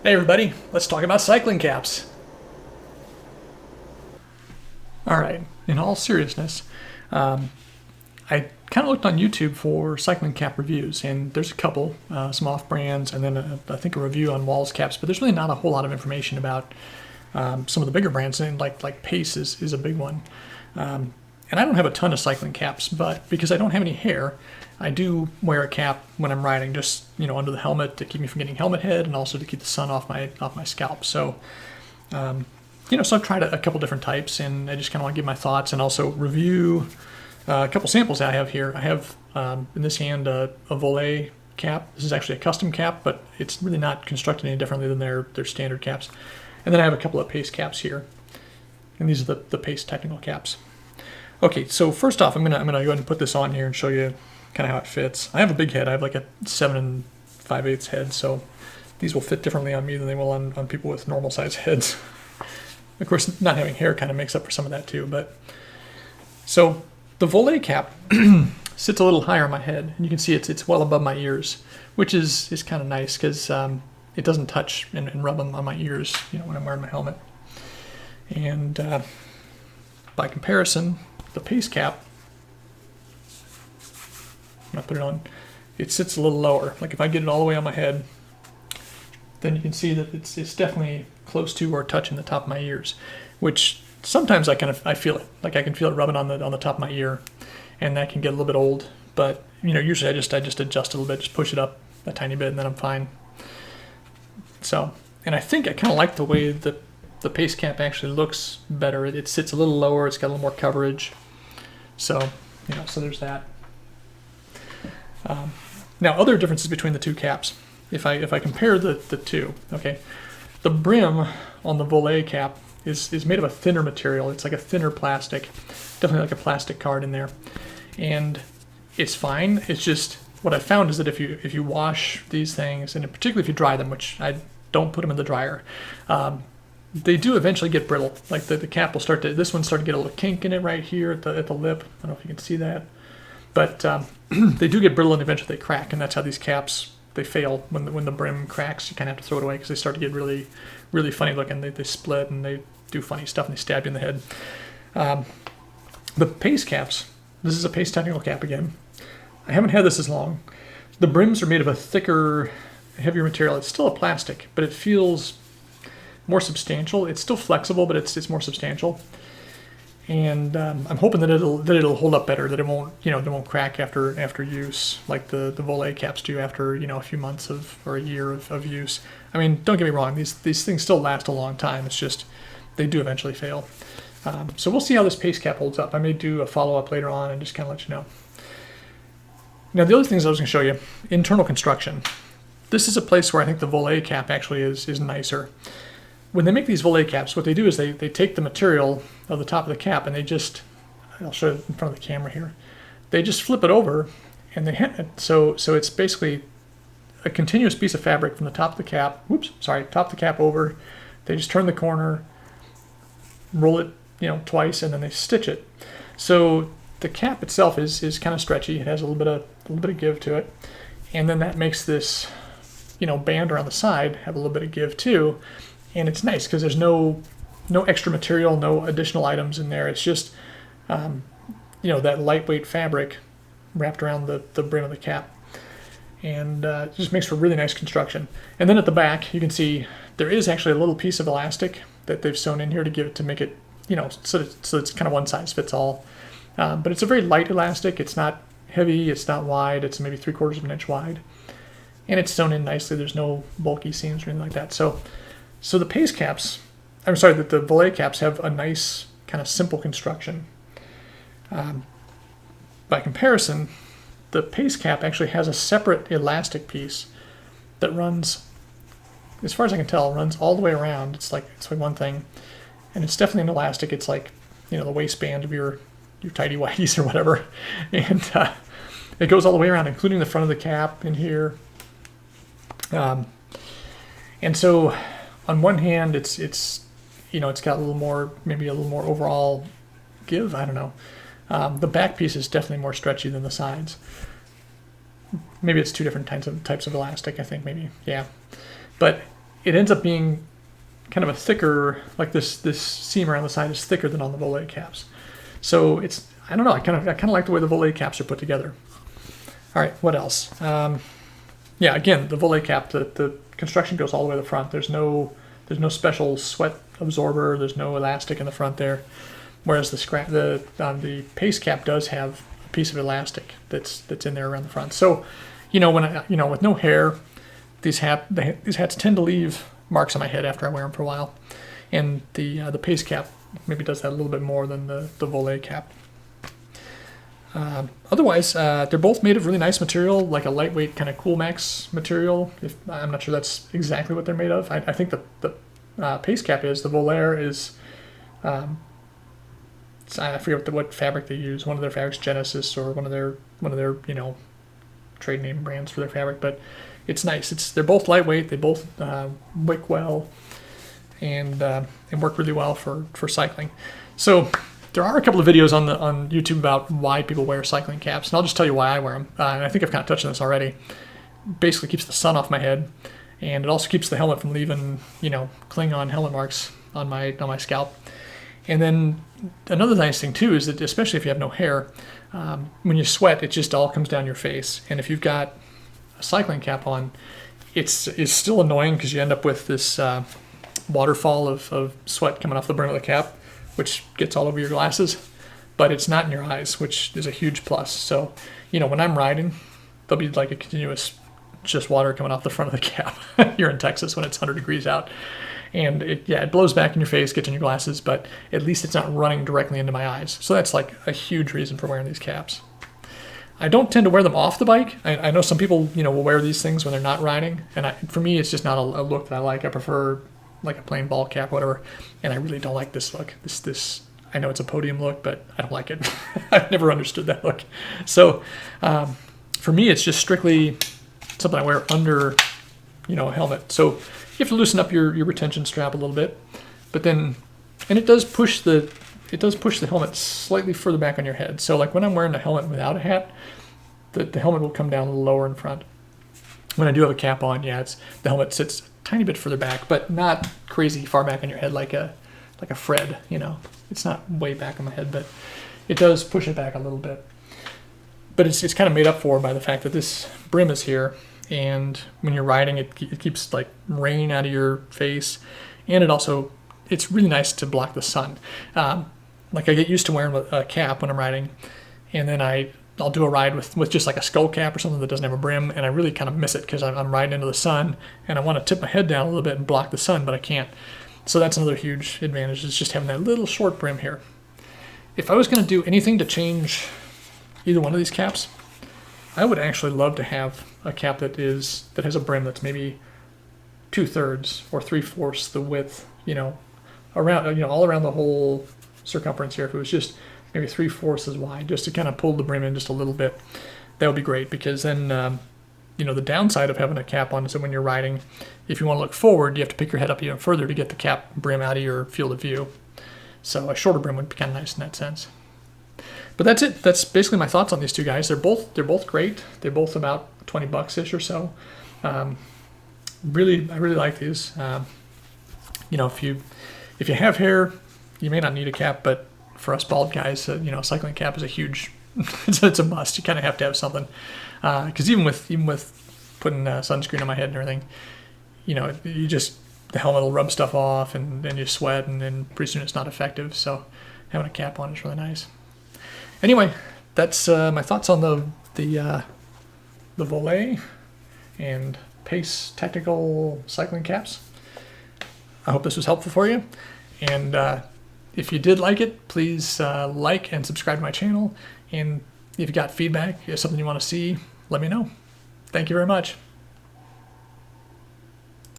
Hey everybody, let's talk about cycling caps. Alright, in all seriousness, I kind of looked on YouTube for cycling cap reviews, and there's a couple, some off-brands, and then I think a review on Walls caps, but there's really not a whole lot of information about some of the bigger brands, and like Pace is a big one. And I don't have a ton of cycling caps, but because I don't have any hair, I do wear a cap when I'm riding, just under the helmet to keep me from getting helmet head, and also to keep the sun off my scalp. So, so I've tried a couple different types, and I just kind of want to give my thoughts and also review a couple samples that I have here. I have in this hand a Voler cap. This is actually a custom cap, but it's really not constructed any differently than their standard caps. And then I have a couple of Pace caps here, and these are the Pace technical caps. Okay, so first off, I'm gonna go ahead and put this on here and show you kind of how it fits. I have a big head. I have like a 7 5/8 head, so these will fit differently on me than they will on people with normal size heads. Of course, not having hair kind of makes up for some of that too. But so the Voler cap sits a little higher on my head, and you can see it's well above my ears, which is kind of nice because it doesn't touch and rub on my ears, when I'm wearing my helmet. And by comparison, the Pace cap, when I put it on, it sits a little lower. Like if I get it all the way on my head, then you can see that it's definitely close to or touching the top of my ears, which sometimes I feel it. Like I can feel it rubbing on the top of my ear, and that can get a little bit old. But usually I just adjust a little bit, just push it up a tiny bit, and then I'm fine. So, and I think I kind of like the way the Pace cap actually looks better. It sits a little lower. It's got a little more coverage. So, so there's that. Now, other differences between the two caps. If I compare the two, okay, the brim on the Voler cap is made of a thinner material. It's like a thinner plastic, definitely like a plastic card in there, and it's fine. It's just what I found is that if you wash these things, and particularly if you dry them, which I don't put them in the dryer, they do eventually get brittle. Like the cap will this one started to get a little kink in it right here at the lip. I don't know if you can see that, but they do get brittle and eventually they crack, and that's how these caps, they fail when the brim cracks. You kind of have to throw it away because they start to get really, really funny looking. They split and they do funny stuff and they stab you in the head. The Pace caps, this is a Pace technical cap again. I haven't had this as long. The brims are made of a thicker, heavier material. It's still a plastic, but it feels more substantial. It's still flexible, but it's more substantial. And I'm hoping that it'll hold up better. That it won't crack after use like the Voler caps do after a few months or a year of use. I mean, don't get me wrong. These things still last a long time. It's just they do eventually fail. So we'll see how this Pace cap holds up. I may do a follow-up later on and just kind of let you know. Now, the other things I was going to show you, internal construction. This is a place where I think the Voler cap actually is nicer. When they make these Voler caps, what they do is they take the material of the top of the cap and I'll show it in front of the camera here. They just flip it over and they hit it. So it's basically a continuous piece of fabric from the top of the cap. Top of the cap over. They just turn the corner, roll it, twice, and then they stitch it. So the cap itself is kind of stretchy. It has a little bit of give to it, and then that makes this, band around the side have a little bit of give too. And it's nice because there's no extra material, no additional items in there. It's just, that lightweight fabric wrapped around the brim of the cap. And it just makes for really nice construction. And then at the back, you can see there is actually a little piece of elastic that they've sewn in here to make it, so it's kind of one size fits all. But it's a very light elastic. It's not heavy. It's not wide. It's maybe 3/4 of an inch wide. And it's sewn in nicely. There's no bulky seams or anything like that. So the Pace caps, the Voler caps have a nice kind of simple construction. By comparison, the Pace cap actually has a separate elastic piece that runs, as far as I can tell, runs all the way around. It's like one thing, and it's definitely an elastic. It's like the waistband of your tidy whities or whatever, and it goes all the way around, including the front of the cap in here. And so, on one hand, it's got maybe a little more overall give. I don't know. The back piece is definitely more stretchy than the sides. Maybe it's two different types of elastic. I think maybe, yeah. But it ends up being kind of a thicker, like this seam around the side is thicker than on the Voler caps. So it's, I don't know, I kind of like the way the Voler caps are put together. All right, what else? Yeah, again, the Voler cap, the construction goes all the way to the front. There's no special sweat absorber. There's no elastic in the front there. Whereas the paste cap does have a piece of elastic that's in there around the front. So, when with no hair, these hats tend to leave marks on my head after I wear them for a while, and the paste cap maybe does that a little bit more than the Voler cap. Otherwise, they're both made of really nice material, like a lightweight kind of Cool Max material. I'm not sure that's exactly what they're made of. I think the paste cap is. The Voler is, I forget what fabric they use. One of their fabrics, Genesis, or one of their trade name brands for their fabric. But it's nice. They're both lightweight. They both wick well, and work really well for cycling. So there are a couple of videos on YouTube about why people wear cycling caps, and I'll just tell you why I wear them. And I think I've kind of touched on this already. Basically keeps the sun off my head, and it also keeps the helmet from leaving, Klingon helmet marks on my scalp. And then another nice thing too is that, especially if you have no hair, when you sweat, it just all comes down your face. And if you've got a cycling cap on, it's still annoying because you end up with this waterfall of sweat coming off the brim of the cap, which gets all over your glasses, but it's not in your eyes, which is a huge plus. So, when I'm riding, there'll be like a continuous just water coming off the front of the cap. You're in Texas when it's 100 degrees out. And it blows back in your face, gets in your glasses, but at least it's not running directly into my eyes. So that's like a huge reason for wearing these caps. I don't tend to wear them off the bike. I know some people, will wear these things when they're not riding. And for me, it's just not a look that I like. I prefer like a plain ball cap, whatever. And I really don't like this look. This I know it's a podium look, but I don't like it. I've never understood that look. So for me, it's just strictly something I wear under, a helmet. So you have to loosen up your retention strap a little bit, but then, and it does push the helmet slightly further back on your head. So like when I'm wearing a helmet without a hat, the helmet will come down a little lower in front. When I do have a cap on, the helmet sits a tiny bit further back, but not crazy far back on your head like a Fred. It's not way back on my head, but it does push it back a little bit. But it's kind of made up for by the fact that this brim is here, and when you're riding, it keeps like rain out of your face, and it's really nice to block the sun. Like I get used to wearing a cap when I'm riding, and then I'll do a ride with just like a skull cap or something that doesn't have a brim, and I really kind of miss it because I'm riding into the sun, and I want to tip my head down a little bit and block the sun, but I can't. So that's another huge advantage, is just having that little short brim here. If I was going to do anything to change either one of these caps, I would actually love to have a cap that has a brim that's maybe 2/3 or 3/4 the width, around, all around the whole circumference here. If it was just maybe 3/4 as wide, just to kind of pull the brim in just a little bit, that would be great. Because then, the downside of having a cap on is that when you're riding, if you want to look forward, you have to pick your head up even further to get the cap brim out of your field of view. So a shorter brim would be kind of nice in that sense. But that's it. That's basically my thoughts on these two guys. They're both great. They're both about $20-ish or so. I really like these. If you have hair, you may not need a cap, but for us bald guys, a cycling cap is a huge. it's a must. You kind of have to have something, because even with putting sunscreen on my head and everything, the helmet will rub stuff off, and then you sweat, and then pretty soon it's not effective. So having a cap on is really nice. Anyway, that's my thoughts on the Voler and Pace technical cycling caps. I hope this was helpful for you, and if you did like it, please like and subscribe to my channel. And if you got feedback, if something you want to see, let me know. Thank you very much.